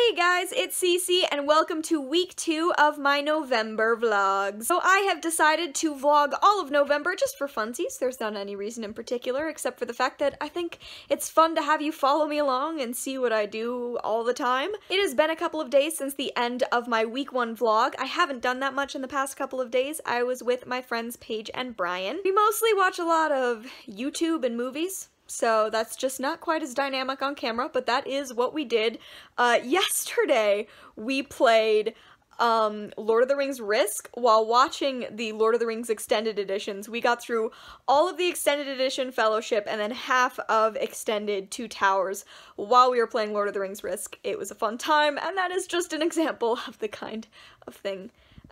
Hey guys, it's Cece and welcome to week 2 of my November vlogs. So I have decided to vlog all of November just for funsies. There's not any reason in particular except for the fact that I think it's fun to have you follow me along and see what I do all the time. It has been a couple of days since the end of my week 1 vlog. I haven't done that much in the past couple of days. I was with my friends Paige and Brian. We mostly watch a lot of YouTube and movies. So that's just not quite as dynamic on camera, but that is what we did. Yesterday, we played Lord of the Rings Risk while watching the Lord of the Rings Extended Editions. We got through all of the Extended Edition Fellowship and then half of Extended Two Towers while we were playing Lord of the Rings Risk. It was a fun time, and that is just an example of the kind of thing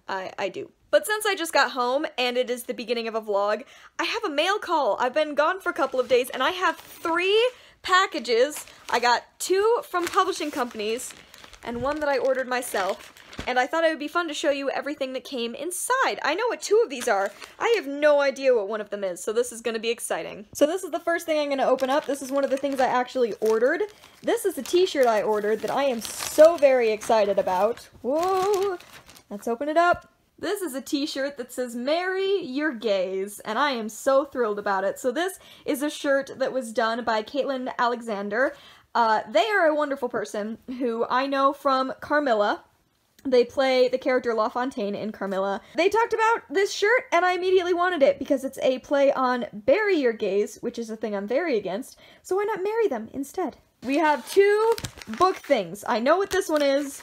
I do. But since I just got home, and it is the beginning of a vlog, I have a mail call. I've been gone for a couple of days, and I have 3 packages. I got 2 from publishing companies, and 1 that I ordered myself. And I thought it would be fun to show you everything that came inside. I know what 2 of these are. I have no idea what one of them is, so this is going to be exciting. So this is the first thing I'm going to open up. This is one of the things I actually ordered. This is a t-shirt I ordered that I am so very excited about. Whoa! Let's open it up. This is a t-shirt that says, "Marry Your Gays," and I am so thrilled about it. So this is a shirt that was done by Caitlin Alexander. They are a wonderful person who I know from Carmilla. They play the character LaFontaine in Carmilla. They talked about this shirt, and I immediately wanted it because it's a play on "Bury Your Gays," which is a thing I'm very against, so why not marry them instead? We have 2 book things. I know what this one is.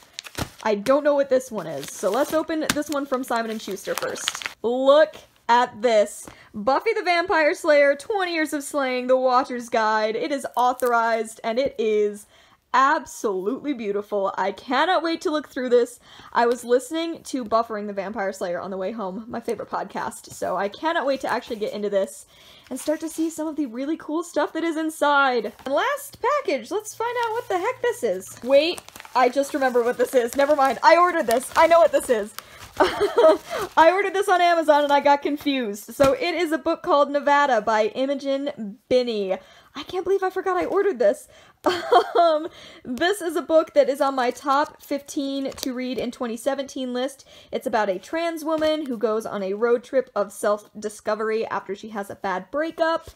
I don't know what this one is, so let's open this one from Simon & Schuster first. Look at this. Buffy the Vampire Slayer, 20 Years of Slaying, The Watcher's Guide. It is authorized, and it is absolutely beautiful. I cannot wait to look through this. I was listening to Buffering the Vampire Slayer on the way home, my favorite podcast, so I cannot wait to actually get into this and start to see some of the really cool stuff that is inside. And last package, let's find out what the heck this is. Wait, I just remember what this is. Never mind, I ordered this. I know what this is. I ordered this on Amazon and I got confused. So it is a book called Nevada by Imogen Binney. I can't believe I forgot I ordered this. This is a book that is on my top 15 to read in 2017 list. It's about a trans woman who goes on a road trip of self-discovery after she has a bad breakup.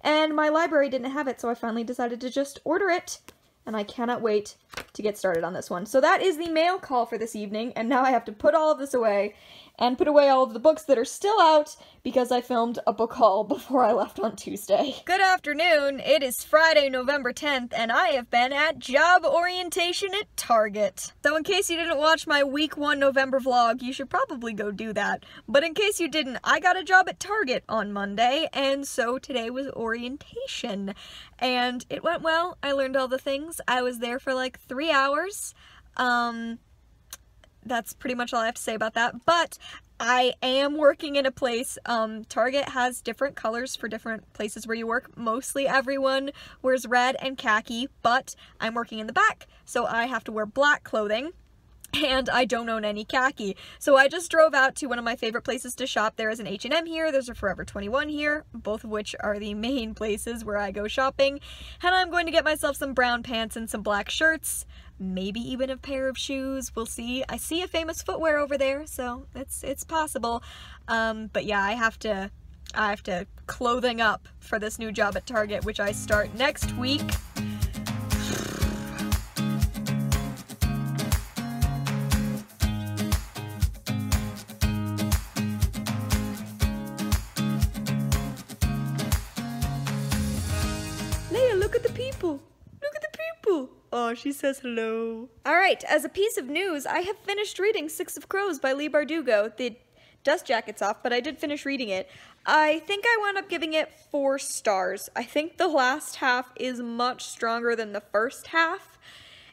And my library didn't have it, so I finally decided to just order it. And I cannot wait to get started on this one. So that is the mail call for this evening, and now I have to put all of this away, and put away all of the books that are still out, because I filmed a book haul before I left on Tuesday. Good afternoon, it is Friday, November 10th, and I have been at job orientation at Target. So in case you didn't watch my week 1 November vlog, you should probably go do that. But in case you didn't, I got a job at Target on Monday, and so today was orientation. And it went well, I learned all the things. I was there for like 3 hours. That's pretty much all I have to say about that, but I am working in a place, Target has different colors for different places where you work. Mostly everyone wears red and khaki, but I'm working in the back, so I have to wear black clothing, and I don't own any khaki. So I just drove out to one of my favorite places to shop. There is an H&M here, there's a Forever 21 here, both of which are the main places where I go shopping, and I'm going to get myself some brown pants and some black shirts. Maybe even a pair of shoes, we'll see. I see a Famous Footwear over there, so it's possible. But yeah, I have to clothing up for this new job at Target, which I start next week. Leia, look at the people! Look at the people! Oh, she says hello. Alright, as a piece of news, I have finished reading Six of Crows by Leigh Bardugo. The dust jacket's off, but I did finish reading it. I think I wound up giving it 4 stars. I think the last half is much stronger than the first half,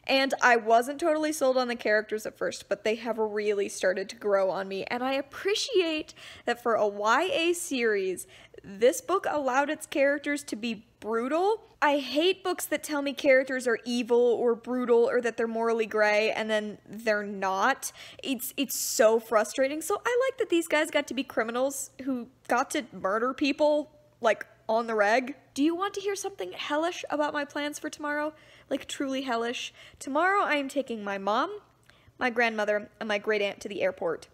and I wasn't totally sold on the characters at first, but they have really started to grow on me, and I appreciate that for a YA series, this book allowed its characters to be brutal. I hate books that tell me characters are evil or brutal or that they're morally gray and then they're not. It's so frustrating. So I like that these guys got to be criminals who got to murder people, like, on the reg. Do you want to hear something hellish about my plans for tomorrow? Like, truly hellish. Tomorrow I am taking my mom, my grandmother, and my great aunt to the airport.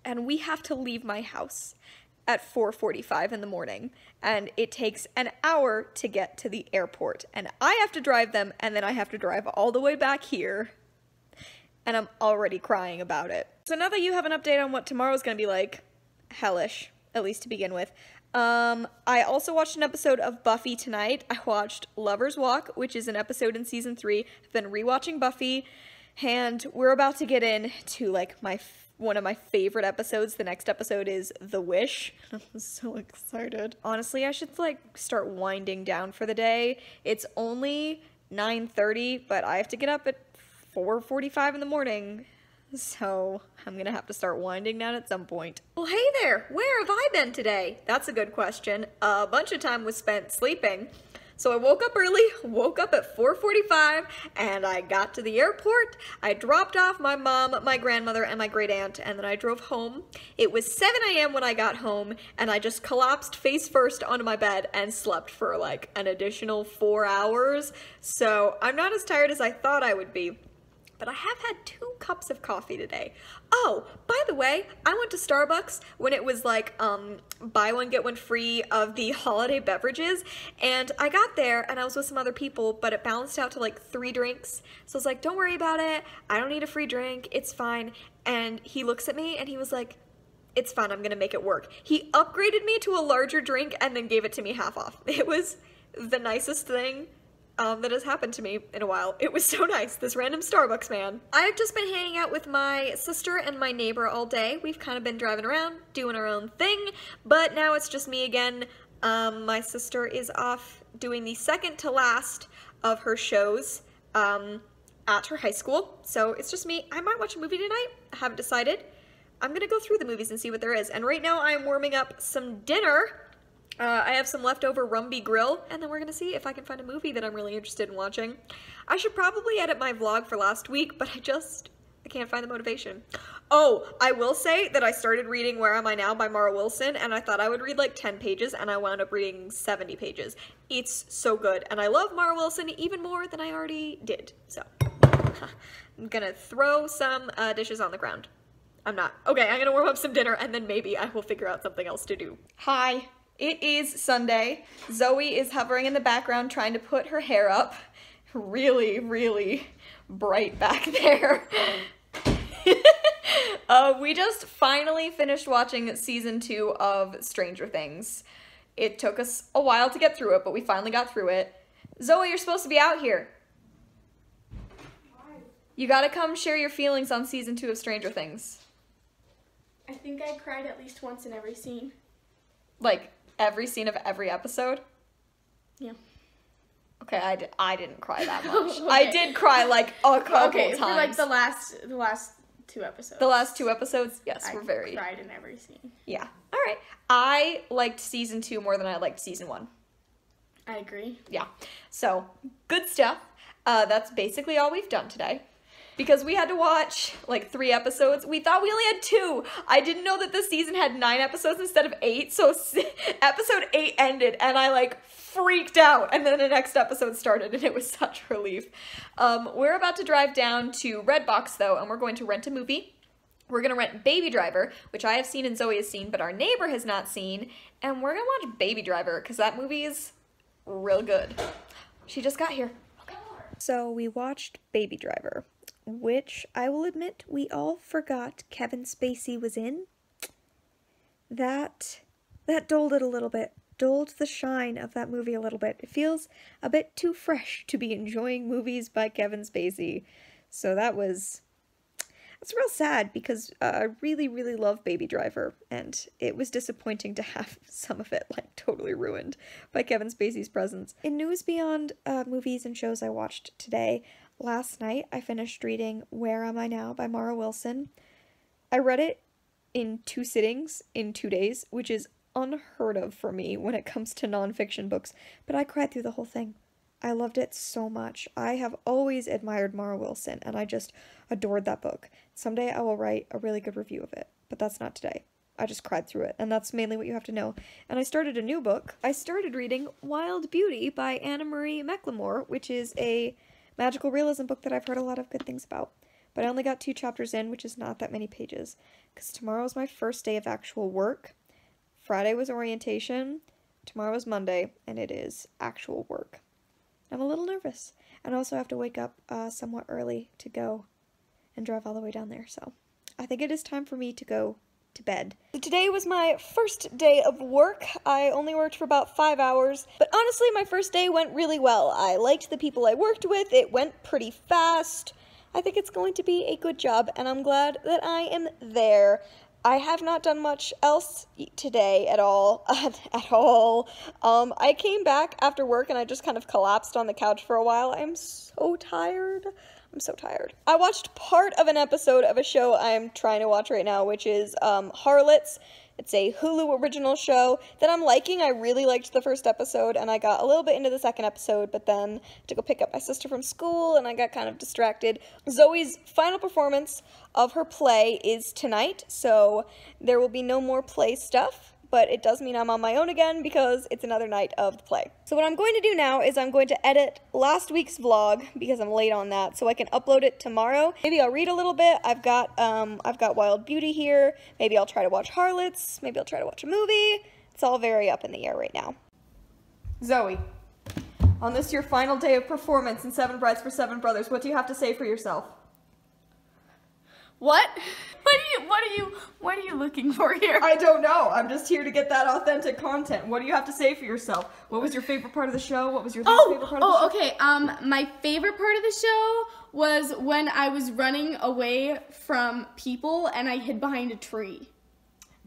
And we have to leave my house at 4:45 in the morning, and it takes an hour to get to the airport, and I have to drive them, and then I have to drive all the way back here, and I'm already crying about it. So now that you have an update on what tomorrow's gonna be like, hellish, at least to begin with, I also watched an episode of Buffy tonight. I watched Lover's Walk, which is an episode in season 3. I've been rewatching Buffy, and we're about to get into, like, one of my favorite episodes. The next episode is The Wish. I'm so excited. Honestly, I should, like, start winding down for the day. It's only 9:30, but I have to get up at 4:45 in the morning. So I'm gonna have to start winding down at some point. Well, hey there, where have I been today? That's a good question. A bunch of time was spent sleeping. So I woke up early, woke up at 4:45, and I got to the airport. I dropped off my mom, my grandmother, and my great aunt, and then I drove home. It was 7 a.m. when I got home, and I just collapsed face first onto my bed and slept for like an additional 4 hours. So I'm not as tired as I thought I would be. But I have had 2 cups of coffee today. Oh, by the way, I went to Starbucks when it was like, buy one, get one free of the holiday beverages. And I got there and I was with some other people, but it balanced out to like 3 drinks. So I was like, don't worry about it. I don't need a free drink. It's fine. And he looks at me and he was like, it's fine. I'm going to make it work. He upgraded me to a larger drink and then gave it to me half off. It was the nicest thing that has happened to me in a while. It was so nice, this random Starbucks man. I've just been hanging out with my sister and my neighbor all day. We've kind of been driving around, doing our own thing, but now it's just me again. My sister is off doing the second to last of her shows at her high school, so it's just me. I might watch a movie tonight. I haven't decided. I'm gonna go through the movies and see what there is, and right now I'm warming up some dinner. I have some leftover Rumby Grill, and then we're gonna see if I can find a movie that I'm really interested in watching. I should probably edit my vlog for last week, but I can't find the motivation. Oh, I will say that I started reading Where Am I Now by Mara Wilson, and I thought I would read like 10 pages, and I wound up reading 70 pages. It's so good, and I love Mara Wilson even more than I already did, so. I'm gonna throw some dishes on the ground. I'm not. Okay, I'm gonna warm up some dinner, and then maybe I will figure out something else to do. Hi. It is Sunday. Zoe is hovering in the background trying to put her hair up. Really, really bright back there. We just finally finished watching season 2 of Stranger Things. It took us a while to get through it, but we finally got through it. Zoe, you're supposed to be out here. Why? You gotta come share your feelings on season 2 of Stranger Things. I think I cried at least once in every scene. Like, every scene of every episode? Yeah. Okay, I didn't cry that much. Okay. I did cry like a couple times. For like the last 2 episodes. The last 2 episodes, yes, were very. I cried in every scene. Yeah. All right. I liked season 2 more than I liked season 1. I agree. Yeah. So, good stuff. That's basically all we've done today. Because we had to watch, like, 3 episodes. We thought we only had 2. I didn't know that this season had 9 episodes instead of 8, so episode 8 ended, and I, like, freaked out. And then the next episode started, and it was such relief. We're about to drive down to Redbox, though, and we're going to rent a movie. We're going to rent Baby Driver, which I have seen and Zoe has seen, but our neighbor has not seen. And we're going to watch Baby Driver, because that movie is real good. She just got here. Okay. So we watched Baby Driver, which I will admit we all forgot Kevin Spacey was in. That dulled it a little bit. Dulled the shine of that movie a little bit. It feels a bit too fresh to be enjoying movies by Kevin Spacey. So that's real sad because I really, really love Baby Driver, and it was disappointing to have some of it, like, totally ruined by Kevin Spacey's presence. In news beyond movies and shows I watched today, last night I finished reading Where Am I Now by Mara Wilson. I read it in 2 sittings in 2 days, which is unheard of for me when it comes to nonfiction books, but I cried through the whole thing. I loved it so much. I have always admired Mara Wilson, and I just adored that book. Someday I will write a really good review of it, but that's not today. I just cried through it, and that's mainly what you have to know. And I started a new book. I started reading Wild Beauty by Anna Marie McLemore, which is a magical realism book that I've heard a lot of good things about. But I only got 2 chapters in, which is not that many pages, because tomorrow is my first day of actual work. Friday was orientation, tomorrow is Monday, and it is actual work. I'm a little nervous, and I also have to wake up somewhat early to go and drive all the way down there, so I think it is time for me to go to bed. So today was my first day of work. I only worked for about 5 hours, but honestly my first day went really well. I liked the people I worked with, it went pretty fast. I think it's going to be a good job, and I'm glad that I am there. I have not done much else today at all, I came back after work and I just kind of collapsed on the couch for a while. I'm so tired. I'm so tired. I watched part of an episode of a show I'm trying to watch right now, which is Harlots. It's a Hulu original show that I'm liking. I really liked the first episode, and I got a little bit into the second episode, but then to go pick up my sister from school, and I got kind of distracted. Zoe's final performance of her play is tonight, so there will be no more play stuff. But it does mean I'm on my own again because it's another night of the play. So what I'm going to do now is I'm going to edit last week's vlog because I'm late on that so I can upload it tomorrow. Maybe I'll read a little bit. I've got Wild Beauty here. Maybe I'll try to watch Harlots. Maybe I'll try to watch a movie. It's all very up in the air right now. Zoe, on this your final day of performance in Seven Brides for Seven Brothers, what do you have to say for yourself? What? What are you looking for here? I don't know. I'm just here to get that authentic content. What do you have to say for yourself? What was your favorite part of the show? What was your least favorite part of the show? Okay. My favorite part of the show was when I was running away from people and I hid behind a tree.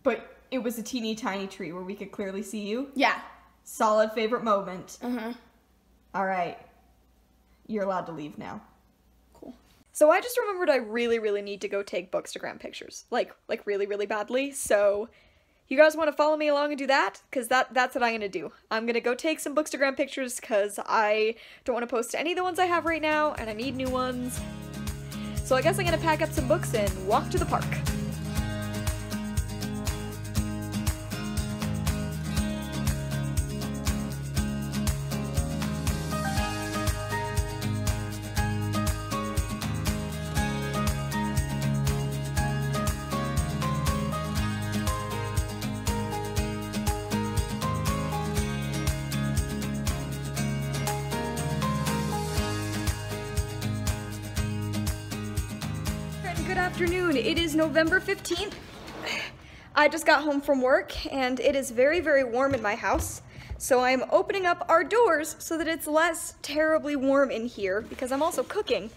But it was a teeny tiny tree where we could clearly see you? Yeah. Solid favorite moment. Uh-huh. All right. You're allowed to leave now. Cool. So I just remembered I really need to go take Bookstagram pictures. Like really badly. So you guys want to follow me along and do that? Because that's what I'm going to do. I'm going to go take some Bookstagram pictures because I don't want to post any of the ones I have right now, and I need new ones. So I guess I'm going to pack up some books and walk to the park. Good afternoon. It is November 15th. I just got home from work and it is very warm in my house. So I'm opening up our doors so that it's less terribly warm in here because I'm also cooking.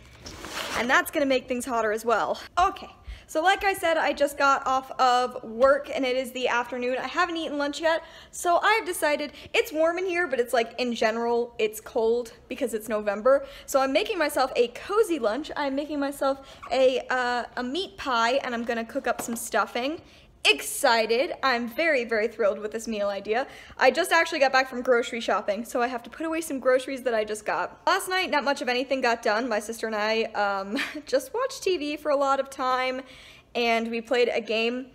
And that's gonna make things hotter as well. Okay. So like I said, I just got off of work and it is the afternoon. I haven't eaten lunch yet, so I've decided it's warm in here, but it's like in general, it's cold because it's November. So I'm making myself a cozy lunch. I'm making myself a meat pie and I'm gonna cook up some stuffing. Excited. I'm very thrilled with this meal idea. I just actually got back from grocery shopping, so I have to put away some groceries that I just got. Last night, not much of anything got done. My sister and I just watched TV for a lot of time, and we played a game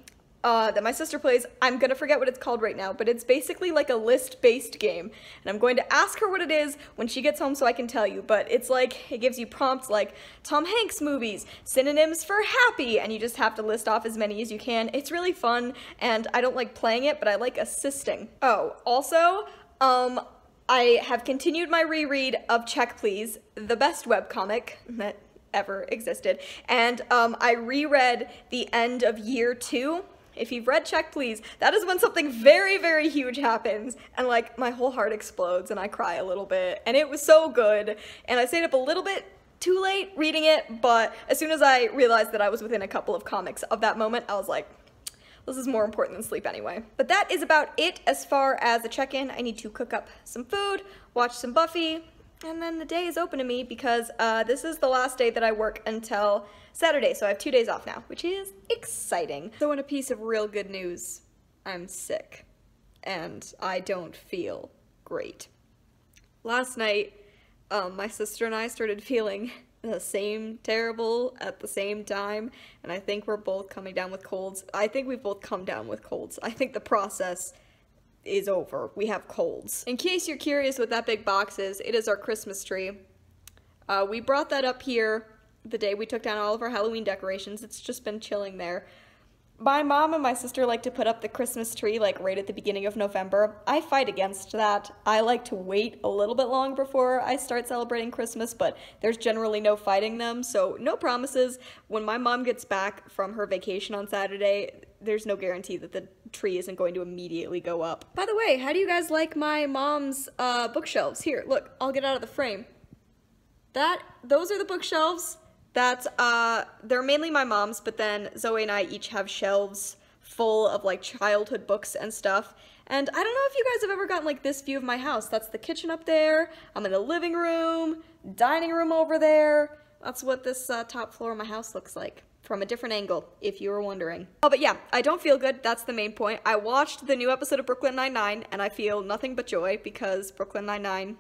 that my sister plays. I'm gonna forget what it's called right now, but it's basically like a list-based game, and I'm going to ask her what it is when she gets home so I can tell you, but it's like, it gives you prompts like Tom Hanks movies, synonyms for happy, and you just have to list off as many as you can. It's really fun, and I don't like playing it, but I like assisting. Oh, also, I have continued my reread of Check Please, the best webcomic that ever existed, and I reread the end of year 2. If you've read Check Please, that is when something very huge happens, and like my whole heart explodes and I cry a little bit, and it was so good, and I stayed up a little bit too late reading it, but as soon as I realized that I was within a couple of comics of that moment, I was like, this is more important than sleep anyway. But that is about it as far as a check-in. I need to cook up some food, watch some Buffy, and then the day is open to me because this is the last day that I work until Saturday, so I have 2 days off now, which is exciting. So in a piece of real good news, I'm sick, and I don't feel great. Last night, my sister and I started feeling the same terrible at the same time, and I think we're both coming down with colds. I think we've both come down with colds. I think the process is over. We have colds. In case you're curious what that big box is, it is our Christmas tree. We brought that up here the day we took down all of our Halloween decorations. It's just been chilling there. My mom and my sister like to put up the Christmas tree like right at the beginning of November. I fight against that. I like to wait a little bit long before I start celebrating Christmas, but there's generally no fighting them, so no promises. When my mom gets back from her vacation on Saturday, there's no guarantee that the tree isn't going to immediately go up. By the way, how do you guys like my mom's bookshelves? Here, look, I'll get out of the frame. Those are the bookshelves. They're mainly my mom's, but then Zoe and I each have shelves full of like childhood books and stuff. And I don't know if you guys have ever gotten like this view of my house. That's the kitchen up there. I'm in the living room, dining room over there. That's what this top floor of my house looks like from a different angle, if you were wondering. Oh, but yeah, I don't feel good. That's the main point. I watched the new episode of Brooklyn Nine-Nine, and I feel nothing but joy because Brooklyn Nine-Nine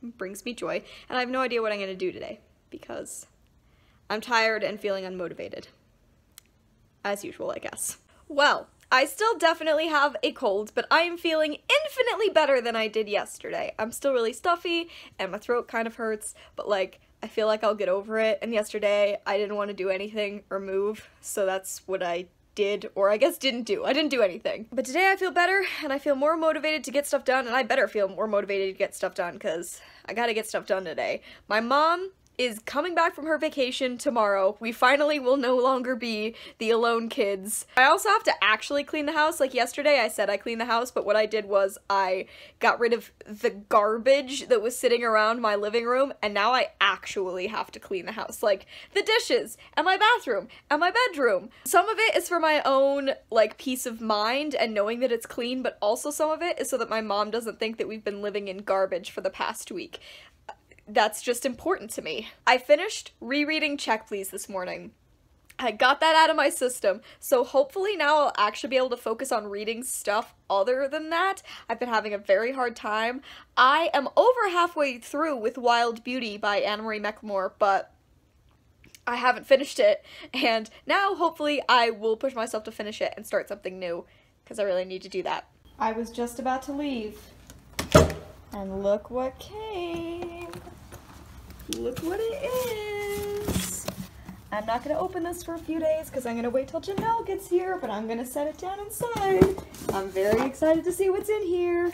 brings me joy. And I have no idea what I'm going to do today because I'm tired and feeling unmotivated. As usual, I guess. Well, I still definitely have a cold, but I am feeling infinitely better than I did yesterday. I'm still really stuffy, and my throat kind of hurts, but like, I feel like I'll get over it, and yesterday I didn't want to do anything or move, so that's what I did, or I guess didn't do. I didn't do anything. But today I feel better, and I feel more motivated to get stuff done, and I better feel more motivated to get stuff done, because I gotta get stuff done today. My mom is coming back from her vacation tomorrow. We finally will no longer be the alone kids. I also have to actually clean the house. Like yesterday I said I cleaned the house, but what I did was I got rid of the garbage that was sitting around my living room, and now I actually have to clean the house. Like the dishes, and my bathroom, and my bedroom. Some of it is for my own like peace of mind and knowing that it's clean, but also some of it is so that my mom doesn't think that we've been living in garbage for the past week. That's just important to me. I finished rereading Check Please this morning. I got that out of my system, so hopefully now I'll actually be able to focus on reading stuff other than that. I've been having a very hard time. I am over halfway through with Wild Beauty by Anna Marie McLemore, but I haven't finished it, and now hopefully I will push myself to finish it and start something new, because I really need to do that. I was just about to leave, and look what came. Look what it is. I'm not going to open this for a few days because I'm going to wait till Janelle gets here, but I'm going to set it down inside. I'm very excited to see what's in here.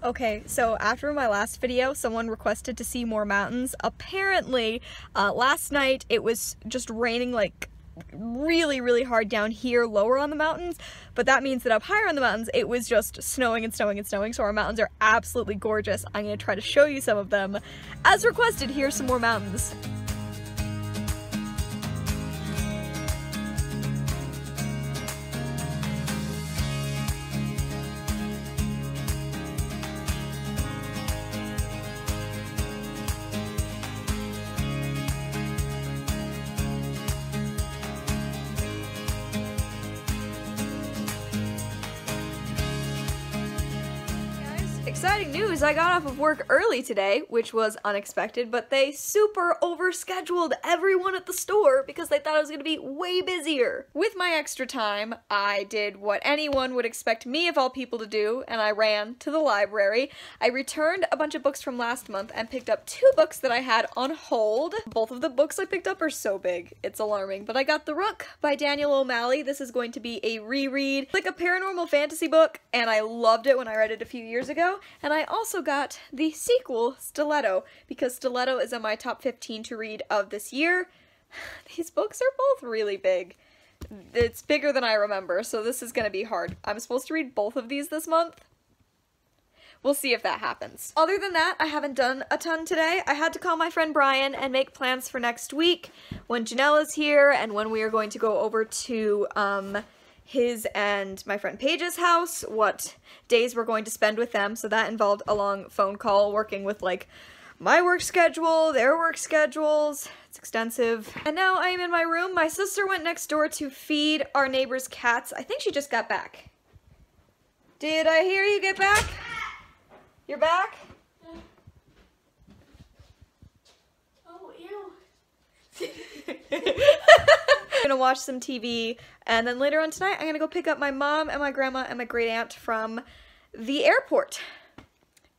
Okay, so after my last video, someone requested to see more mountains. Apparently, last night it was just raining like really hard down here lower on the mountains, but that means that up higher on the mountains it was just snowing and snowing and snowing, so our mountains are absolutely gorgeous. I'm going to try to show you some of them. As requested, here's some more mountains. Exciting news, I got off of work early today, which was unexpected, but they super overscheduled everyone at the store because they thought I was going to be way busier. With my extra time, I did what anyone would expect me of all people to do, and I ran to the library. I returned a bunch of books from last month and picked up 2 books that I had on hold. Both of the books I picked up are so big, it's alarming, but I got The Rook by Daniel O'Malley. This is going to be a reread, like a paranormal fantasy book, and I loved it when I read it a few years ago. And I also got the sequel, Stiletto, because Stiletto is in my top 15 to read of this year. These books are both really big. It's bigger than I remember, so this is gonna be hard. I'm supposed to read both of these this month. We'll see if that happens. Other than that, I haven't done a ton today. I had to call my friend Brian and make plans for next week when Janelle is here and when we are going to go over to, his and my friend Paige's house, what days we're going to spend with them, so that involved a long phone call, working with, like, my work schedule, their work schedules. It's extensive. And now I am in my room. My sister went next door to feed our neighbor's cats. I think she just got back. Did I hear you get back? You're back? Oh, ew. I'm gonna watch some TV, and then later on tonight I'm gonna go pick up my mom and my grandma and my great aunt from the airport.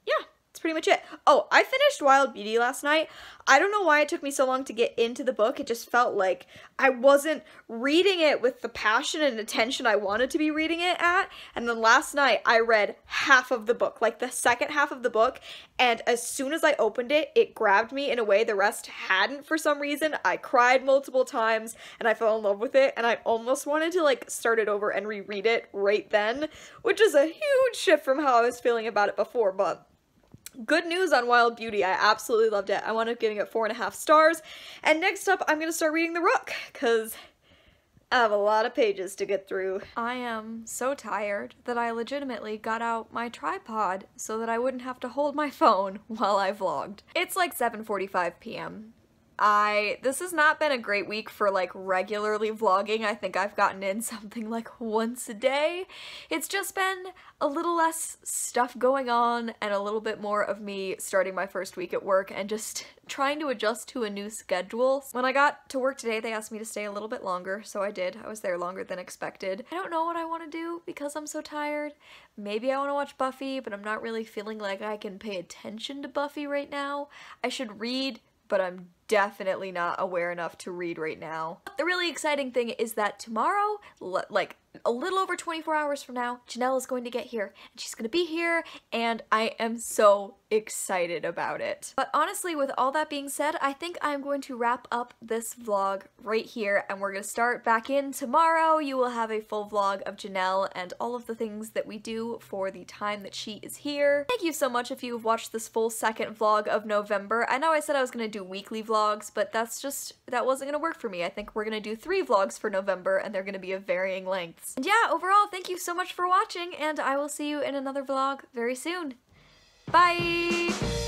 Yeah, that's pretty much it. Oh, I finished Wild Beauty last night. I don't know why it took me so long to get into the book. It just felt like I wasn't reading it with the passion and attention I wanted to be reading it at. And then last night I read half of the book, like the second half of the book, and as soon as I opened it, it grabbed me in a way the rest hadn't for some reason. I cried multiple times and I fell in love with it, and I almost wanted to like start it over and reread it right then, which is a huge shift from how I was feeling about it before, but good news on Wild Beauty. I absolutely loved it. I wound up giving it 4.5 stars. And next up, I'm gonna start reading The Rook, because I have a lot of pages to get through. I am so tired that I legitimately got out my tripod so that I wouldn't have to hold my phone while I vlogged. It's like 7:45 p.m. This has not been a great week for like regularly vlogging. I think I've gotten in something like once a day. It's just been a little less stuff going on and a little bit more of me starting my first week at work and just trying to adjust to a new schedule. When I got to work today, they asked me to stay a little bit longer, so I did. I was there longer than expected. I don't know what I want to do because I'm so tired. Maybe I want to watch Buffy, but I'm not really feeling like I can pay attention to Buffy right now. I should read, but I'm definitely not aware enough to read right now. The really exciting thing is that tomorrow, like a little over 24 hours from now, Janelle is going to get here, and she's gonna be here, and I am so excited about it. But honestly, with all that being said, I think I'm going to wrap up this vlog right here, and we're gonna start back in tomorrow. You will have a full vlog of Janelle and all of the things that we do for the time that she is here. Thank you so much if you've watched this full second vlog of November. I know I said I was gonna do weekly vlogs, but that wasn't gonna work for me. I think we're gonna do 3 vlogs for November, and they're gonna be of varying lengths. And yeah, overall, thank you so much for watching, and I will see you in another vlog very soon. Bye!